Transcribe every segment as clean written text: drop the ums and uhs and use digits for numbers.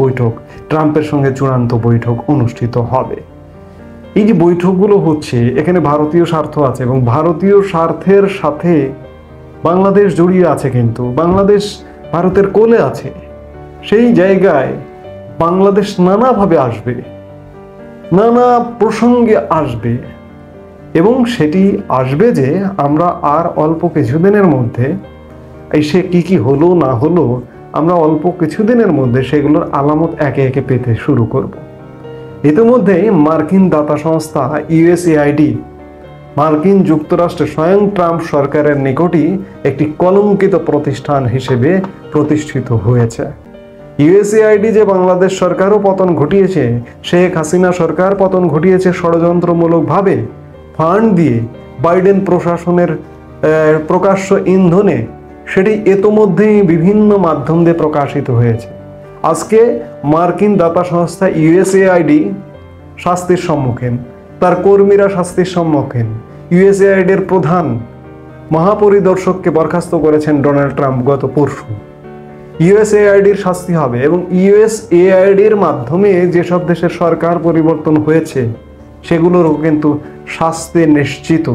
বৈঠক, ট্রাম্পের সঙ্গে চূড়ান্ত বৈঠক অনুষ্ঠিত হবে। এই যে বৈঠকগুলো হচ্ছে, এখানে ভারতীয় স্বার্থ আছে এবং ভারতীয় স্বার্থের সাথে বাংলাদেশ জড়িয়ে আছে, কিন্তু বাংলাদেশ ভারতের কোলে আছে। সেই জায়গায় বাংলাদেশ নানাভাবে আসবে, নানা প্রসঙ্গে আসবে, এবং সেটি আসবে যে আমরা আর অল্প কিছুদিনের মধ্যে সে কি হলো না হলো, আমরা অল্প কিছুদিনের মধ্যে সেগুলোর আলামত একে একে পেতে শুরু করব। ইতিমধ্যে মার্কিন দাতা সংস্থা ইউএসএআইডি মার্কিন যুক্তরাষ্ট্রে স্বয়ং ট্রাম্প সরকারের নিকটই একটি কলঙ্কিত প্রতিষ্ঠান হিসেবে প্রতিষ্ঠিত হয়েছে। ইউএসএআইডি যে বাংলাদেশ সরকারও পতন ঘটিয়েছে, শেখ হাসিনা সরকার পতন ঘটিয়েছে ষড়যন্ত্রমূলকভাবে ফান্ড দিয়ে বাইডেন প্রশাসনের প্রকাশ্য ইন্ধনে, সেটি ইতোমধ্যেই বিভিন্ন মাধ্যম দিয়ে প্রকাশিত হয়েছে। আজকে মার্কিন দাতা সংস্থা ইউএসএআইডি শাস্তির সম্মুখীন, তার কর্মীরা শাস্তির সম্মুখীন। ইউএসএআইডির প্রধান মহাপরিদর্শককে বরখাস্ত করেছেন ডোনাল্ড ট্রাম্প গত পরশু। ইউএসএআইডির শাস্তি হবে, এবং ইউএসএআইডির মাধ্যমে যেসব দেশের সরকার পরিবর্তন হয়েছে সেগুলোরও কিন্তু শাস্তি নিশ্চিত।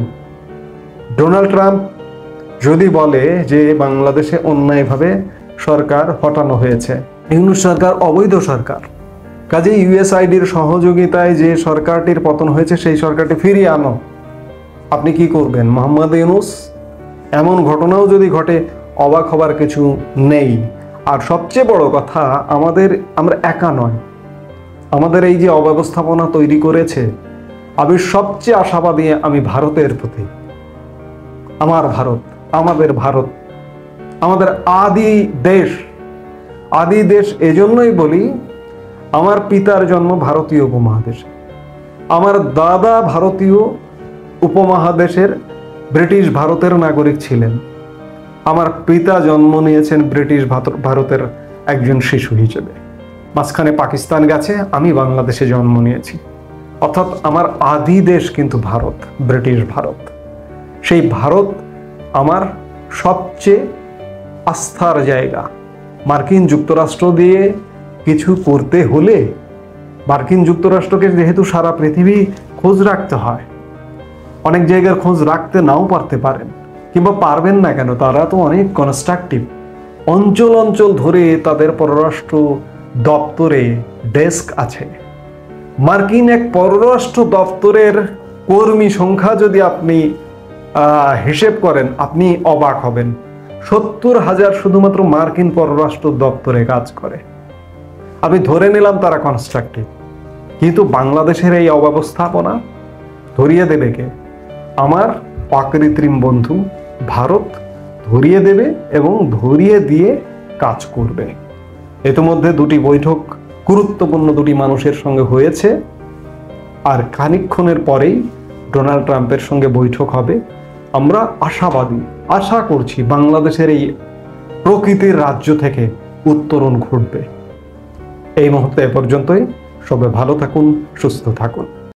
ডোনাল্ড ট্রাম্প যদি বলে যে বাংলাদেশে অন্যায়ভাবে সরকার হটানো হয়েছে, ইউনূস সরকার অবৈধ সরকার, কাজে ইউএসআইডির সহযোগিতায় যে সরকারটির পতন হয়েছে সেই সরকারটি ফিরিয়ে আনো, আপনি কি করবেন মোহাম্মদ ইউনূস? এমন ঘটনাও যদি ঘটে অবাক হবার কিছু নেই। আর সবচেয়ে বড় কথা, আমরা একা নয়, আমাদের এই যে অব্যবস্থাপনা তৈরি করেছে, আমি সবচেয়ে আশাবাদী আমি ভারতের প্রতি। আমার ভারত, আমাদের ভারত, আমাদের আদি দেশ এজন্যই বলি, আমার পিতার জন্ম ভারতীয় উপমহাদেশে, আমার দাদা ভারতীয় উপমহাদেশের ব্রিটিশ ভারতের নাগরিক ছিলেন, আমার পিতা জন্ম নিয়েছেন ব্রিটিশ ভারতের একজন শিশু হিসেবে, মাঝখানে পাকিস্তান গেছে, আমি বাংলাদেশে জন্ম নিয়েছি। অর্থাৎ আমার আদি দেশ কিন্তু ভারত, ব্রিটিশ ভারত। সেই ভারত আমার সবচেয়ে আস্থার জায়গা। মার্কিন যুক্তরাষ্ট্র দিয়ে কিছু করতে হলে মার্কিন যুক্তরাষ্ট্রকে যেহেতু সারা পৃথিবী খোঁজ রাখতে হয়, অনেক জায়গার খোঁজ রাখতে নাও পারতে পারেন, কিংবা পারবেন না কেন, তারা তো অনেক কনস্ট্রাকটিভ। অঞ্চল ধরে তাদের পররাষ্ট্র দপ্তরে ডেস্ক আছে। মার্কিন এক পররাষ্ট্র দপ্তরের কর্মী সংখ্যা যদি আপনি হিসেব করেন, আপনি অবাক হবেন। 70,000 শুধুমাত্র মার্কিন পররাষ্ট্র দপ্তরে কাজ করে। আমি ধরে নিলাম তারা কনস্ট্রাকটিভ, কিন্তু বাংলাদেশের এই অব্যবস্থাপনা ধরিয়ে দেবে কে? আমার অকৃত্রিম বন্ধু ভারত ধরিয়ে দেবে, এবং ধরিয়ে দিয়ে কাজ করবে। ইতিমধ্যে দুটি বৈঠক গুরুত্বপূর্ণ দুটি মানুষের সঙ্গে হয়েছে, আর খানিকক্ষণের পরেই ডোনাল্ড ট্রাম্পের সঙ্গে বৈঠক হবে। আমরা আশাবাদী, আশা করছি বাংলাদেশের এই প্রকৃতির রাজ্য থেকে উত্তরণ ঘটবে। এই মুহূর্তে এ পর্যন্তই। সবাই ভালো থাকুন, সুস্থ থাকুন।